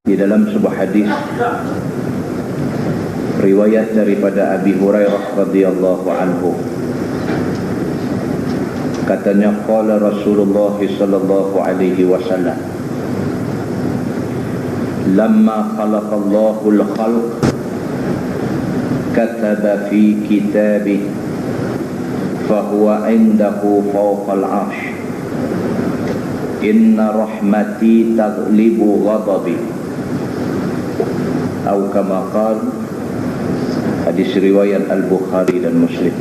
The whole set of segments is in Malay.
Di dalam sebuah hadis riwayat daripada Abi Hurairah radhiyallahu anhu, katanya qala Rasulullah sallallahu alaihi wasallam, lamma khalaqallahu al-khalq kataba fi kitabih fahuwa indahu fawqal 'arsy inna rahmati taghlibu ghadabi atau kama qala. Hadis riwayat Al-Bukhari dan Muslim.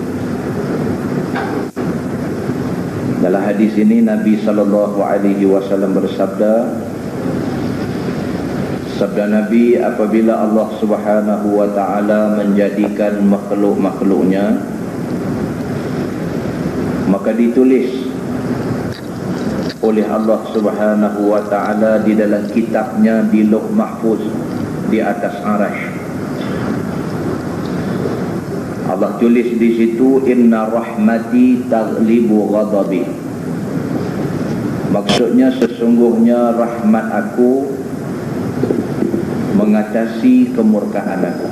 Dalam hadis ini Nabi sallallahu alaihi wasallam bersabda, sabda Nabi, apabila Allah Subhanahu wa taala menjadikan makhluk-makhluknya, maka ditulis oleh Allah Subhanahu wa taala di dalam kitabnya di Lauh Mahfuz di atas arasy. Allah tulis di situ, inna rahmati taghlibu ghadabi. Maksudnya sesungguhnya rahmat aku mengatasi kemurkaan aku.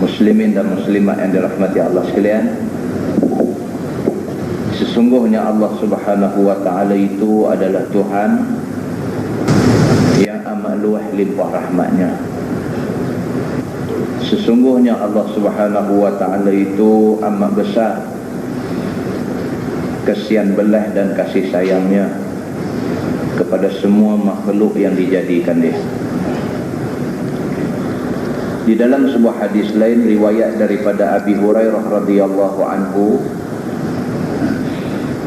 Muslimin dan muslimat yang dirahmati Allah sekalian, sesungguhnya Allah Subhanahu wa taala itu adalah Tuhan yang amat luas limpah rahmatnya. Sesungguhnya Allah Subhanahu wa taala itu amat besar kesian belah dan kasih sayangnya kepada semua makhluk yang dijadikan dia. Di dalam sebuah hadis lain riwayat daripada Abi Hurairah radhiyallahu anhu,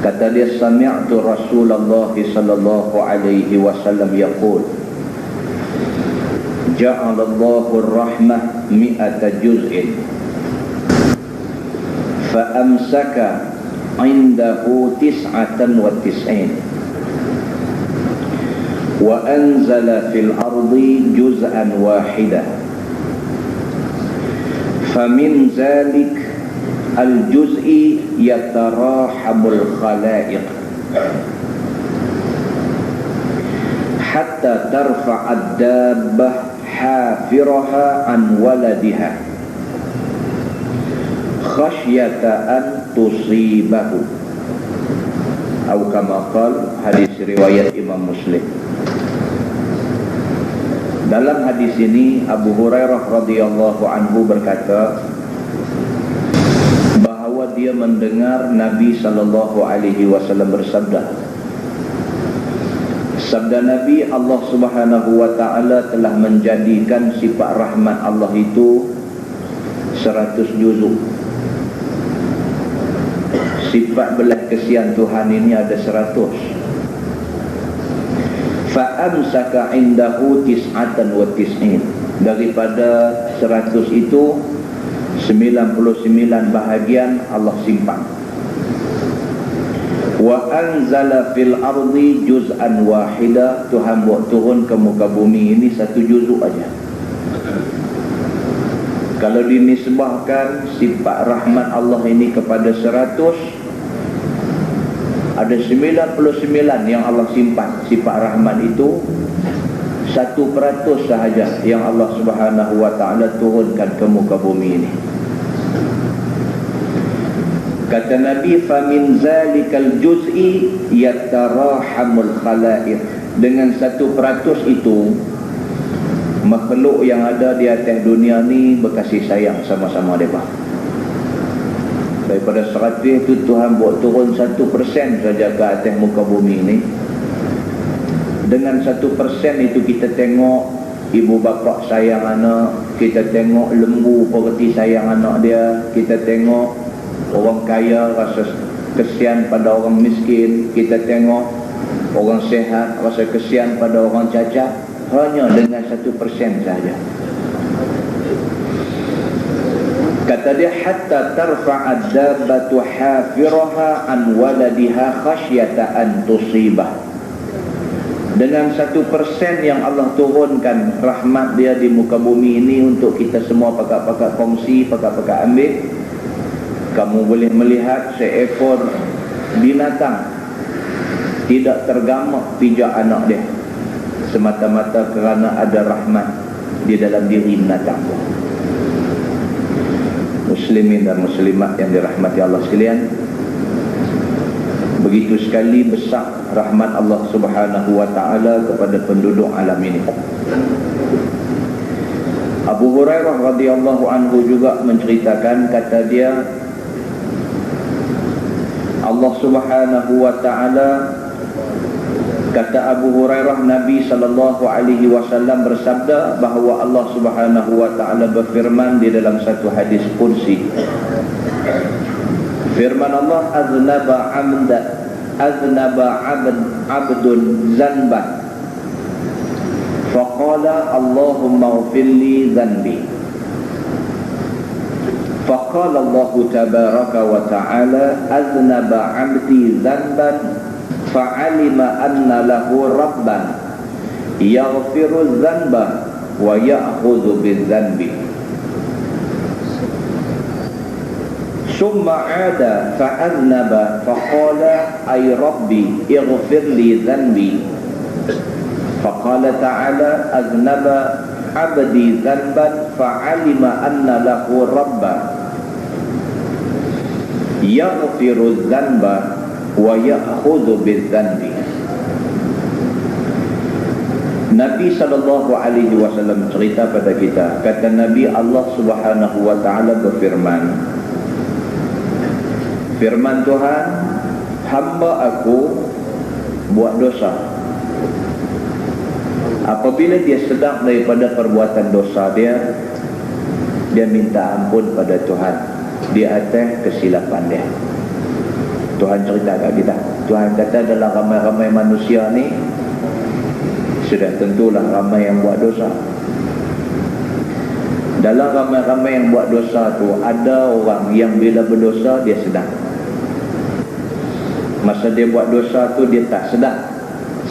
kata dia, sami'tu Rasulullah sallallahu alaihi wasallam yaqul, ja'alallahu ar-rahmah mi'ata juz'in fa amsaka 'indahu tis'atan wa tis'in wa anzala fil ardi juz'an wahidah famin zalik al-juz'i yatarahamul khalaiq hatta tarfa'ad dabbah hafiraha an waladiha khasyata an tusibahu atau kama qala. Hadis riwayat Imam Muslim. Dalam hadis ini Abu Hurairah radhiyallahu anhu berkata bahawa dia mendengar Nabi sallallahu alaihi wasallam bersabda, sabda Nabi, Allah Subhanahu wa taala telah menjadikan sifat rahmat Allah itu 100 juzuk. Sifat belas kesian Tuhan ini ada 100. Fa amsaka indahu tis'atan wa tis'in. Daripada 100 itu 99 bahagian Allah simpan. Wa anzala fil ardi juz'an wahida. Tuhan buat turun ke muka bumi ini 1 juzuk aja. Kalau dinisbahkan sifat rahmat Allah ini kepada 100, ada 99 yang Allah simpan sifat rahmat itu, 1% sahaja yang Allah Subhanahu wa taala turunkan ke muka bumi ini. Kata Nabi, famin zalikal juz'i yatarahamul khalaiq. Dengan 1% itu makhluk yang ada di atas dunia ni berkasih sayang sama-sama mereka. Daripada 100 itu Tuhan buat turun 1% saja ke atas muka bumi ini. Dengan 1% itu kita tengok ibu bapa sayang anak, kita tengok lembu perhati sayang anak dia, kita tengok orang kaya rasa kesian pada orang miskin, kita tengok orang sehat rasa kesian pada orang cacat. Hanya dengan 1% saja. Kata dia, hatta tarfa'ad dabbatu hafiraha an waladiha khasyata an tusibah. Dengan 1% yang Allah turunkan rahmat dia di muka bumi ini untuk kita semua pakat-pakat kongsi, pakat-pakat ambil. Kamu boleh melihat seekor binatang tidak tergamak pijak anak dia. semata-mata kerana ada rahmat di dalam diri binatang. Muslimin dan muslimat yang dirahmati Allah sekalian, begitu sekali besar rahmat Allah Subhanahu wa taala kepada penduduk alam ini. Abu Hurairah radhiyallahu anhu juga menceritakan, kata dia, Allah Subhanahu wa taala, kata Abu Hurairah, Nabi sallallahu alaihi wasallam bersabda bahawa Allah Subhanahu wa taala berfirman di dalam satu hadis qudsi. Firman Allah, aznaba abdun zanban faqala Allahumma ighfirli dhanbi. فقال الله تبارك وتعالى أذنب عبدي ذنبا فعلم أن له ربا يغفر الذنب ويأخذ بالذنب ثم عاد فأذنب فقال أي ربي اغفر لي ذنبي فقال تعالى أذنب عبدي ذنبا فعلم أن له ربا يغفر الذنب ويأخذ بالذنب. Nabi SAW cerita pada kita, kata Nabi, Allah Subhanahu wa taala berfirman, firman Tuhan, hamba aku buat dosa. Apabila dia sedar daripada perbuatan dosa dia minta ampun pada Tuhan di atas kesilapan dia. Tuhan cerita kat kita, Tuhan kata dalam ramai-ramai manusia ni sudah tentulah ramai yang buat dosa. Dalam ramai-ramai yang buat dosa tu ada orang yang bila berdosa dia sedar. Masa dia buat dosa tu dia tak sedar.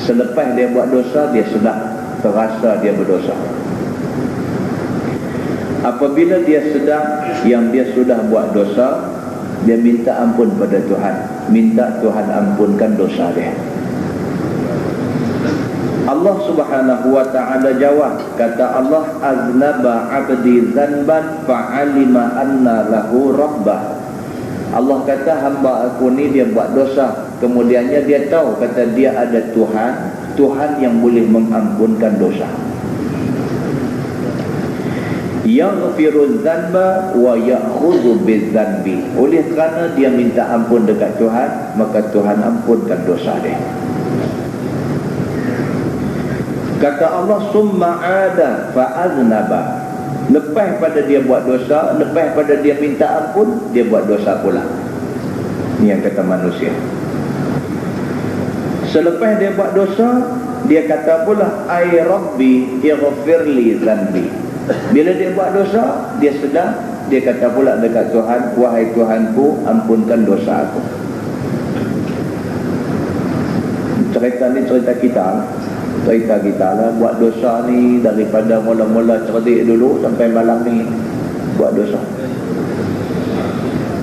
Selepas dia buat dosa dia sedar, terasa dia berdosa. Apabila dia sedar yang dia sudah buat dosa, dia minta ampun pada Tuhan, minta Tuhan ampunkan dosa dia. Allah Subhanahu wa taala jawab, kata Allah, aznaba abdi dzanban fa'alima anna lahu rabbah. Allah kata hamba aku ni dia buat dosa, kemudiannya dia tahu, kata dia ada Tuhan yang boleh mengampunkan dosa. Yaghfiru dzanba wa ya'khudhu bidzanbi. Oleh kerana dia minta ampun dekat Tuhan, maka Tuhan ampunkan dosa dia. Kata Allah, summa ada fa aznaba. Lepas pada dia buat dosa, lepas pada dia minta ampun, dia buat dosa pula. Ini yang kata manusia. Selepas dia buat dosa, dia kata pula, ay rabbi ighfirli dhanbi. Bila dia buat dosa, dia sedar, dia kata pula dekat Tuhan, wahai Tuhanku, ampunkan dosa aku. Cerita ni cerita kita lah. Buat dosa ni daripada mula-mula cerdik dulu sampai malam ni buat dosa.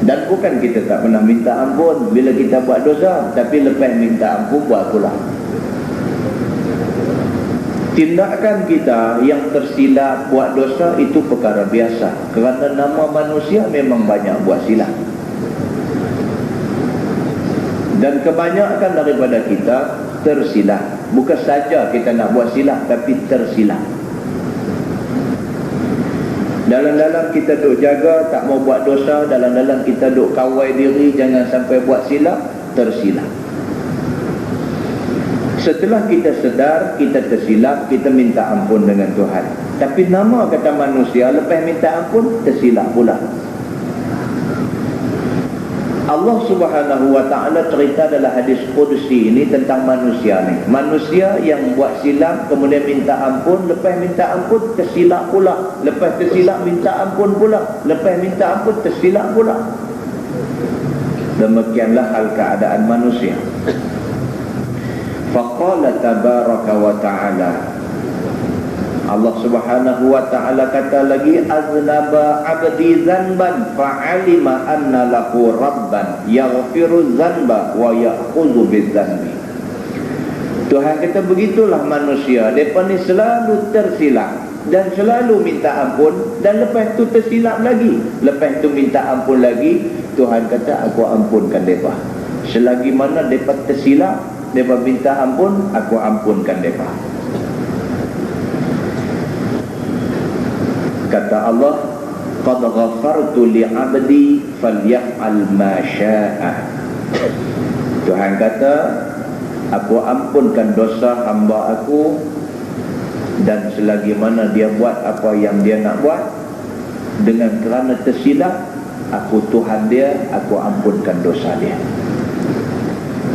Dan bukan kita tak pernah minta ampun bila kita buat dosa, tapi lepas minta ampun buat pula. Tindakan kita yang tersilap buat dosa itu perkara biasa, kerana nama manusia memang banyak buat silap. Dan kebanyakan daripada kita tersilap. Bukan saja kita nak buat silap, tapi tersilap. Dalam-dalam kita duk jaga tak mau buat dosa, dalam-dalam kita duk kawal diri jangan sampai buat silap, tersilap. Setelah kita sedar kita tersilap, kita minta ampun dengan Tuhan. Tapi nama kata manusia, lepas minta ampun tersilap pula. Allah Subhanahu wa taala cerita dalam hadis qudsi ini tentang manusia ni. Manusia yang buat silap kemudian minta ampun, lepas minta ampun tersilap pula. Lepas tersilap minta ampun pula. Lepas minta ampun tersilap pula. Demikianlah hal keadaan manusia. Faqala tabaraka wa ta'ala, Allah Subhanahu wa ta'ala kata lagi, aznaba abdi zanban fa'alima anna lahu rabban yaghfiru zanba wa ya'khudhu bidzanbi. Tuhan kata begitulah manusia, mereka ni selalu tersilap dan selalu minta ampun, dan lepas tu tersilap lagi, lepas tu minta ampun lagi. Tuhan kata aku ampunkan mereka. Selagi mana mereka tersilap, mereka minta ampun, aku ampunkan mereka. Kata Allah, qad ghafartu li'abdi falyaf'al ma sya'a. Tuhan kata, aku ampunkan dosa hamba aku, dan selagi mana dia buat apa yang dia nak buat, dengan kerana tersilap, aku Tuhan dia, aku ampunkan dosa dia.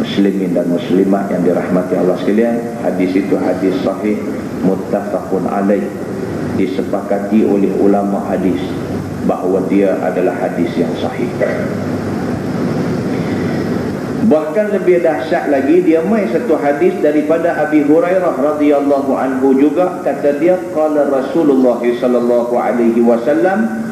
Muslimin dan muslimat yang dirahmati Allah sekalian, hadis itu hadis sahih muttafaqun alaih, disepakati oleh ulama hadis bahawa dia adalah hadis yang sahih. Bahkan lebih dahsyat lagi, dia mai satu hadis daripada Abi Hurairah radhiyallahu anhu juga. Kata dia, qala Rasulullah sallallahu alaihi wasallam,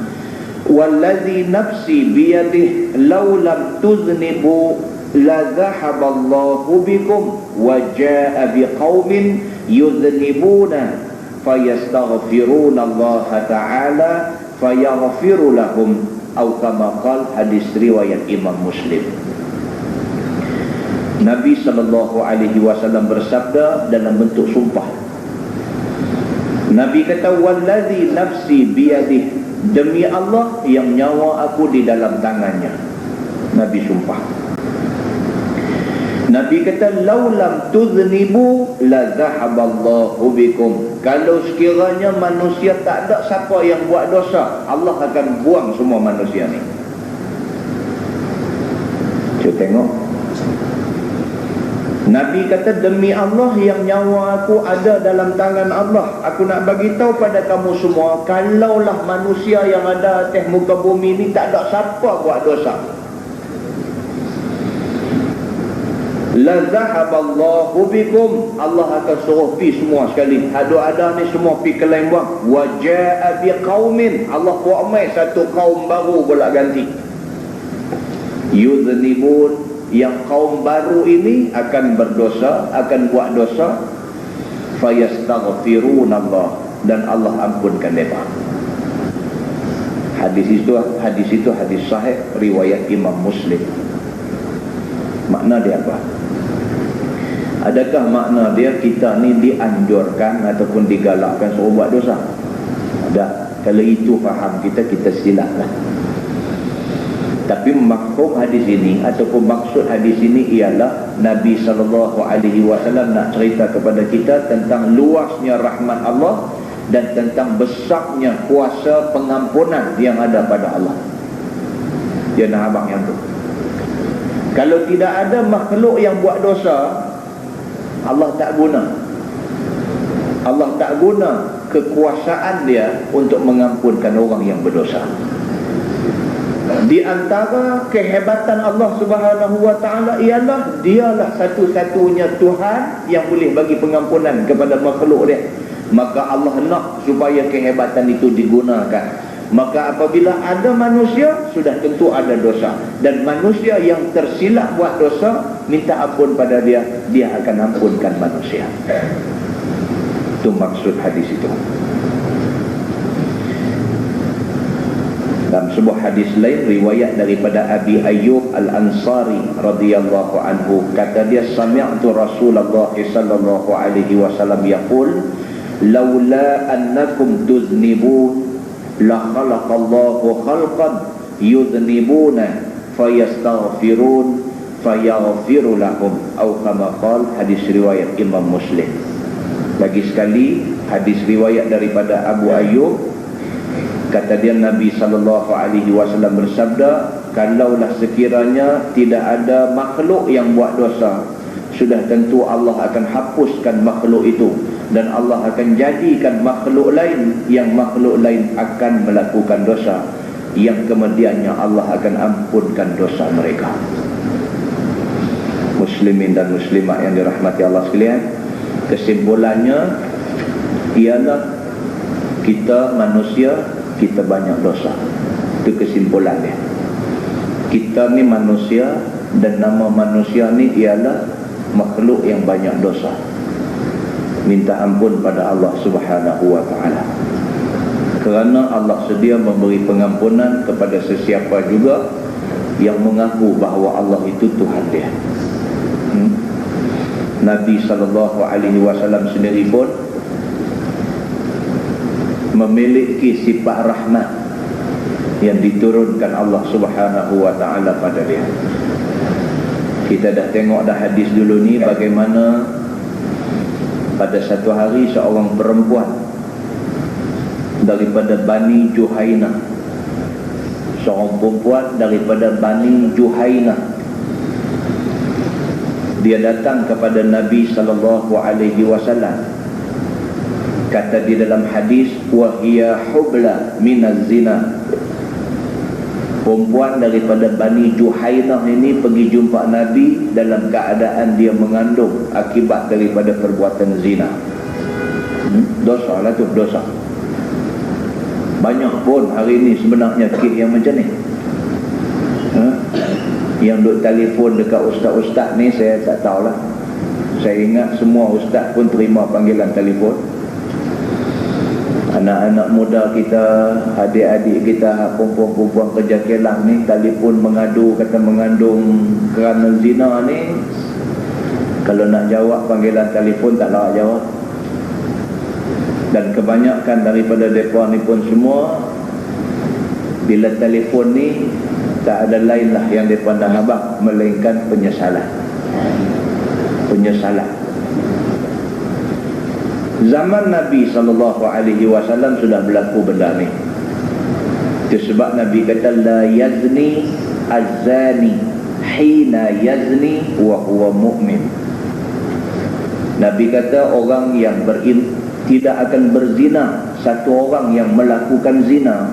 wallazi nafsi biyadihi law lam tuznibu la dhahaballahu bikum wa jaa biqaumin yuznibuna fayastaghfiruna Allah taala fayaghfiru lahum, atau kama qala, hadis riwayat Imam Muslim. Nabi SAW bersabda dalam bentuk sumpah. Nabi kata, wallazi nafsi biyadih, demi Allah yang nyawa aku di dalam tangannya. Nabi sumpah. Nabi kata, laulam tuznibu la zahaballahu bikum. Kalau sekiranya manusia tak ada siapa yang buat dosa, Allah akan buang semua manusia ni. Cuba tengok. Nabi kata, demi Allah yang nyawa aku ada dalam tangan Allah, aku nak bagi tahu pada kamu semua, kalaulah manusia yang ada atas muka bumi ni tak ada siapa buat dosa, la zahaballahu bikum, Allah akan suruh pi semua sekali. Ada ni semua pi ke lain buang. Wa jaa biqaumin, Allah buat mai satu kaum baru pula ganti. Yuznibun, yang kaum baru ini akan berdosa, akan buat dosa. Fayastaghfirunallah, dan Allah ampunkan mereka. Hadis itu hadis sahih riwayat Imam Muslim. Makna dia apa? Adakah makna dia kita ni dianjurkan ataupun digalakkan suruh buat dosa? Ada. Kalau itu faham kita silaplah. Tapi maksud hadis ini ataupun maksud hadis ini ialah Nabi SAW nak cerita kepada kita tentang luasnya rahmat Allah dan tentang besarnya kuasa pengampunan yang ada pada Allah. Dia nak abang yang tu. Kalau tidak ada makhluk yang buat dosa, Allah tak guna. Allah tak guna kekuasaan dia untuk mengampunkan orang yang berdosa. Di antara kehebatan Allah Subhanahu wa taala ialah dialah satu-satunya Tuhan yang boleh bagi pengampunan kepada makhluk dia. Maka Allah nak supaya kehebatan itu digunakan. Maka apabila ada manusia, sudah tentu ada dosa, dan manusia yang tersilap buat dosa, minta ampun pada dia, dia akan ampunkan manusia. Itu maksud hadis itu. Dalam sebuah hadis lain riwayat daripada Abi Ayyub Al-Ansari radhiyallahu anhu, kata dia, sami'tu Rasulullah sallallahu alaihi wasallam yaqul, laula annakum tuznibun la khalaqallahu khalqan yudhnibuna fayastaghfirun fayaghfiru lahum, atau kama qala, hadis riwayat Imam Muslim. Lagi sekali hadis riwayat daripada Abu Ayyub, kata dia, Nabi SAW bersabda, kalaulah sekiranya tidak ada makhluk yang buat dosa, sudah tentu Allah akan hapuskan makhluk itu, dan Allah akan jadikan makhluk lain, yang makhluk lain akan melakukan dosa, yang kemudiannya Allah akan ampunkan dosa mereka. Muslimin dan muslimat yang dirahmati Allah sekalian, kesimpulannya ialah kita manusia, kita banyak dosa. Itu kesimpulan dia. Kita ni manusia, dan nama manusia ni ialah makhluk yang banyak dosa. Minta ampun pada Allah Subhanahu wa ta'ala. Kerana Allah sedia memberi pengampunan kepada sesiapa juga yang mengaku bahawa Allah itu Tuhan dia. Nabi SAW sendiri pun memiliki sifat rahmat yang diturunkan Allah Subhanahu wa ta'ala pada dia. Kita dah tengok dah hadis dulu ni, bagaimana pada satu hari seorang perempuan daripada Bani Juhainah, seorang perempuan daripada Bani Juhainah, dia datang kepada Nabi SAW. Kata di dalam hadis, wahiya hubla minaz zina. Perempuan daripada Bani Juhainah ini pergi jumpa Nabi dalam keadaan dia mengandung akibat daripada perbuatan zina. Dosa lah tu, dosa. Banyak pun hari ini sebenarnya kes yang macam ni. Yang duk telefon dekat ustaz-ustaz ni, saya tak tahulah. Saya ingat semua ustaz pun terima panggilan telefon. Anak-anak muda kita, adik-adik kita, perempuan-perempuan kerja kelang ni telefon mengadu, kata mengandung kerana zina ni. Kalau nak jawab panggilan telefon tak larat jawab. Dan kebanyakan daripada mereka ni pun semua, bila telefon ni tak ada lain lah yang mereka nak habaq melainkan penyesalan. Penyesalan. Zaman Nabi SAW sudah berlaku benda ni. Itu sebab Nabi kata la yazni az-zani hina yazni wa huwa mu'min. Nabi kata orang yang tidak akan berzina, satu orang yang melakukan zina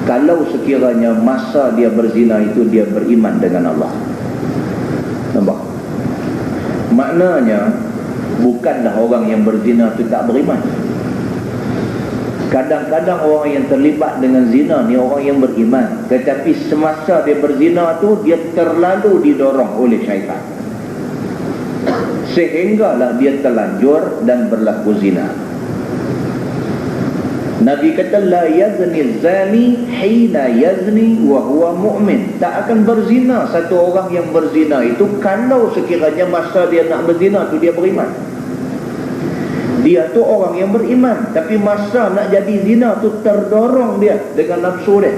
kalau sekiranya masa dia berzina itu dia beriman dengan Allah. Nampak? Maknanya bukanlah orang yang berzina itu tak beriman. Kadang-kadang orang yang terlibat dengan zina ni orang yang beriman, tetapi semasa dia berzina tu dia terlalu didorong oleh syaitan, sehinggalah dia terlanjur dan berlaku zina. Nabi kata la yazni zani hina yazni wa huwa mu'min. Tak akan berzina satu orang yang berzina itu kalau sekiranya masa dia nak berzina tu dia beriman. Dia tu orang yang beriman, tapi masa nak jadi zina tu terdorong dia dengan nafsu dia,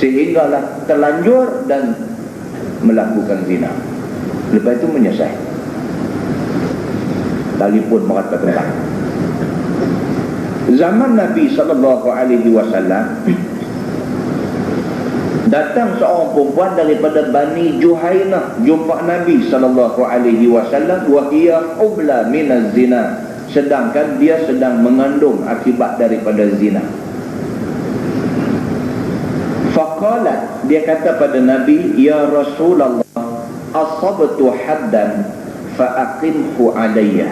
sehinggalah terlanjur dan melakukan zina. Lepas itu menyesal. Telefon merata tentang zaman Nabi SAW. Datang seorang perempuan daripada Bani Juhainah jumpa Nabi SAW, wa hiya ubla minaz zina, sedangkan dia sedang mengandung akibat daripada zina. Faqalat, dia kata pada Nabi, ya Rasulullah, asabtu haddan fa'aqimhu alayya.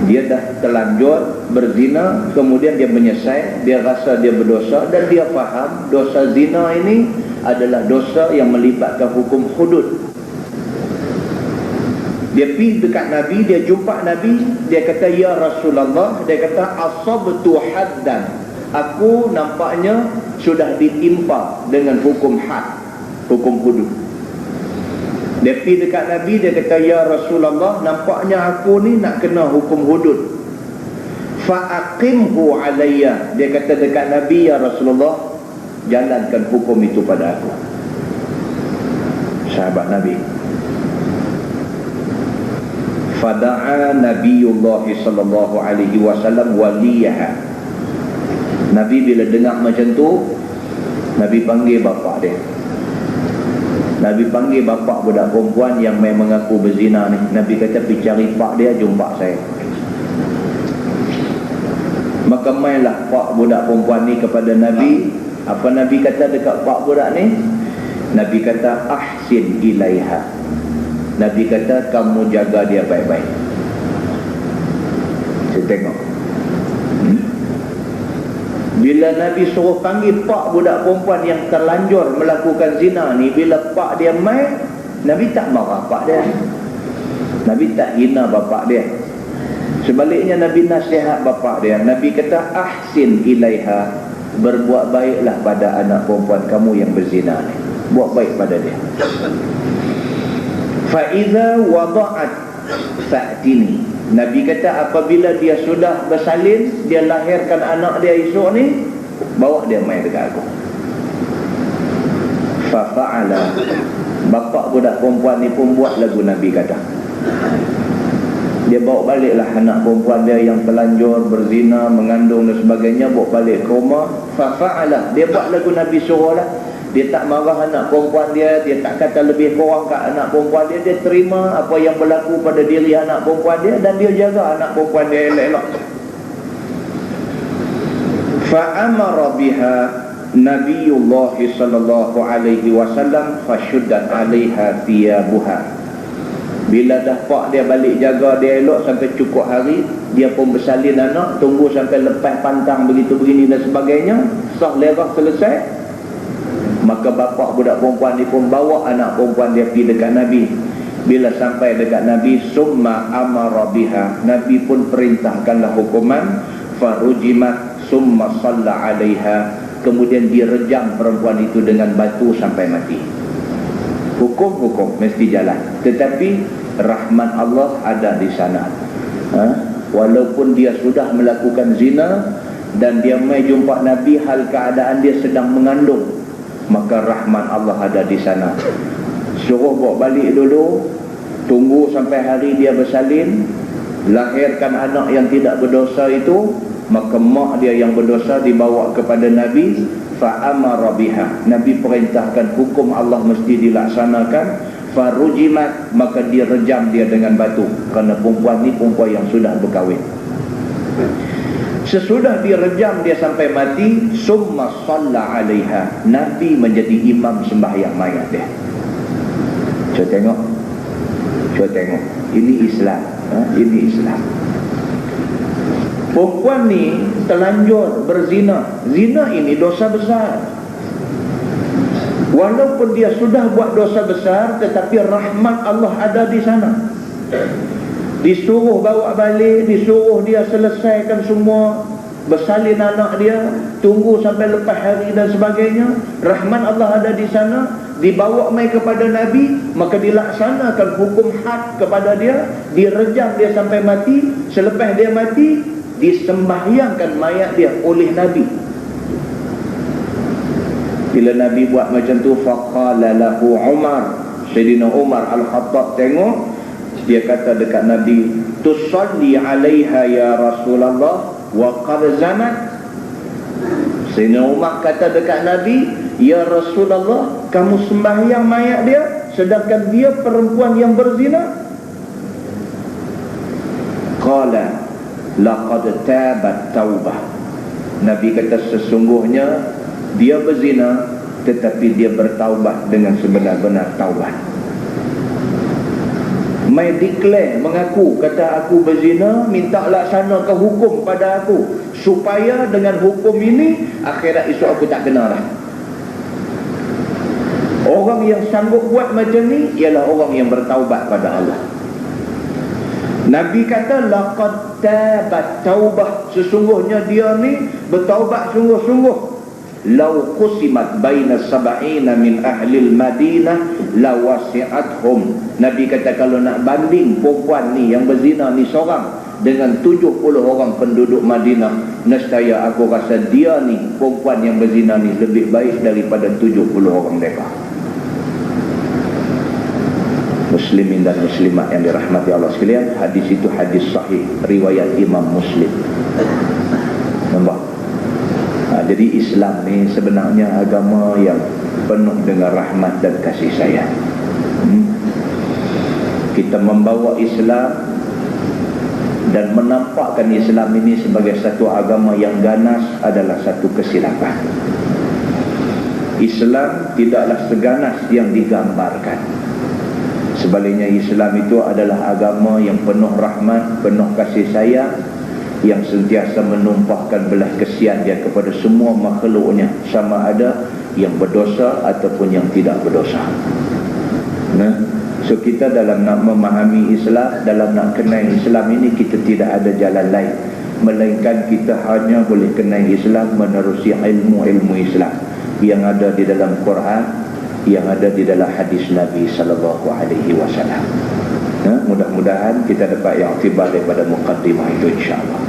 Dia dah terlanjur berzina, kemudian dia menyesal, dia rasa dia berdosa dan dia faham dosa zina ini adalah dosa yang melibatkan hukum hudud. Dia pergi dekat Nabi, dia jumpa Nabi, dia kata ya Rasulullah, dia kata asabtu haddan, aku nampaknya sudah ditimpa dengan hukum had, hukum hudud. Dia pergi dekat Nabi, dia kata ya Rasulullah, nampaknya aku ni nak kena hukum hudud. Fa'aqimhu alayya, dia kata dekat Nabi, ya Rasulullah, jalankan hukum itu pada aku. Sahabat Nabi. Fada'a Nabiullah sallallahu alaihi wasallam waliyaha. Nabi bila dengar macam tu, Nabi panggil bapa dia. Nabi panggil bapa budak perempuan yang mengaku berzina ni. Nabi kata pergi cari pak dia, jumpa saya. Maka mainlah pak budak perempuan ni kepada Nabi. Apa Nabi kata dekat pak budak ni? Nabi kata ahsin ilaiha. Nabi kata kamu jaga dia baik-baik. Saya tengok. Bila Nabi suruh panggil pak budak perempuan yang terlanjur melakukan zina ni, bila pak dia mai, Nabi tak marah bapak dia, Nabi tak hina bapak dia. Sebaliknya Nabi nasihat bapak dia. Nabi kata, ahsin ilaiha, berbuat baiklah pada anak perempuan kamu yang berzina ni, buat baik pada dia. Fa iza wada'at fa'tini, Nabi kata apabila dia sudah bersalin, dia lahirkan anak dia esok ni, bawa dia main dekat aku. Fa fa'ala, bapak budak perempuan ni pun buat lagu Nabi kata. Dia bawa baliklah anak perempuan dia yang telanjur, berzina, mengandung dan sebagainya, bawa balik ke rumah. Fa fa'ala, dia buat lagu Nabi suruh lah. Dia tak marah anak perempuan dia, dia tak kata lebih kurang kat anak perempuan dia. Dia terima apa yang berlaku pada diri anak perempuan dia, dan dia jaga anak perempuan dia elok-elok. Fa'amara biha Nabiullah sallallahu alaihi wasallam fashuddat 'alaiha thiyabuha. Bila dah pak dia balik jaga dia elok sampai cukup hari, dia pun bersalin anak, tunggu sampai lepas pantang begitu begini dan sebagainya, sah lerah selesai. Maka bapak budak perempuan ni pun bawa anak perempuan dia pergi dekat Nabi. Bila sampai dekat Nabi, summa amara biha, Nabi pun perintahkanlah hukuman. Farujimat summa salla 'alaiha, kemudian direjam perempuan itu dengan batu sampai mati. Hukum-hukum mesti jalan, tetapi rahmat Allah ada di sana. Walaupun dia sudah melakukan zina dan dia mai jumpa Nabi hal keadaan dia sedang mengandung, maka rahmat Allah ada di sana. Suruh bawa balik dulu, tunggu sampai hari dia bersalin, lahirkan anak yang tidak berdosa itu, maka mak dia yang berdosa dibawa kepada Nabi. Fa'amara biha, Nabi perintahkan hukum Allah mesti dilaksanakan. Farujimat, maka direjam dia dengan batu, kerana perempuan ni perempuan yang sudah berkahwin. Sesudah direjam dia sampai mati, summa shalla 'alaiha, Nabi menjadi imam sembahyang mayat dia. Cuba tengok, cuba tengok, ini Islam, ini Islam. Perempuan ni telanjur berzina. Zina ini dosa besar. Walaupun dia sudah buat dosa besar, tetapi rahmat Allah ada di sana. Disuruh bawa balik, disuruh dia selesaikan semua, bersalin anak dia, tunggu sampai lepas hari dan sebagainya. Rahmat Allah ada di sana. Dibawa mai kepada Nabi, maka dilaksanakan hukum had kepada dia, direjam dia sampai mati. Selepas dia mati, disembahyangkan mayat dia oleh Nabi. Bila Nabi buat macam tu, faqala lahu Umar, Sayyidina Umar Al-Khattab tengok, dia kata dekat Nabi, tusalli 'alaiha ya Rasulullah wa qad zanat. Sayyidina Umar kata dekat Nabi, ya Rasulullah, kamu sembahyang mayat dia sedangkan dia perempuan yang berzina. Qala laqad tabat taubah. Nabi kata sesungguhnya dia berzina, tetapi dia bertaubat dengan sebenar-benar taubat. Mai declare, mengaku, kata aku berzina, minta laksanakan hukum pada aku, supaya dengan hukum ini akhirat esok aku tak kena lah. Orang yang sanggup buat macam ni ialah orang yang bertaubat pada Allah. Nabi kata laqad tabat taubah, sesungguhnya dia ni bertaubat sungguh-sungguh. Lau qusimat baina sab'ina min ahli al-Madinah lawasi'athum. Nabi kata kalau nak banding perempuan ni yang berzina ni seorang dengan 70 orang penduduk Madinah, nescaya aku rasa dia ni, perempuan yang berzina ni, lebih baik daripada 70 orang mereka. Muslimin dan muslimat yang dirahmati Allah sekalian, hadis itu hadis sahih riwayat Imam Muslim. Nampak? Jadi Islam ni sebenarnya agama yang penuh dengan rahmat dan kasih sayang. Kita membawa Islam dan menampakkan Islam ini sebagai satu agama yang ganas adalah satu kesilapan. Islam tidaklah seganas yang digambarkan. Sebaliknya Islam itu adalah agama yang penuh rahmat, penuh kasih sayang, yang sentiasa menumpahkan belas kasihan dia kepada semua makhluknya, sama ada yang berdosa ataupun yang tidak berdosa. Nah, so kita dalam nak memahami Islam, dalam nak kenal Islam ini, kita tidak ada jalan lain melainkan kita hanya boleh kenal Islam menerusi ilmu-ilmu Islam yang ada di dalam Quran, yang ada di dalam hadis Nabi sallallahu alaihi wasallam. Mudah-mudahan kita dapat yang tiba daripada muqaddimah itu, insya-Allah.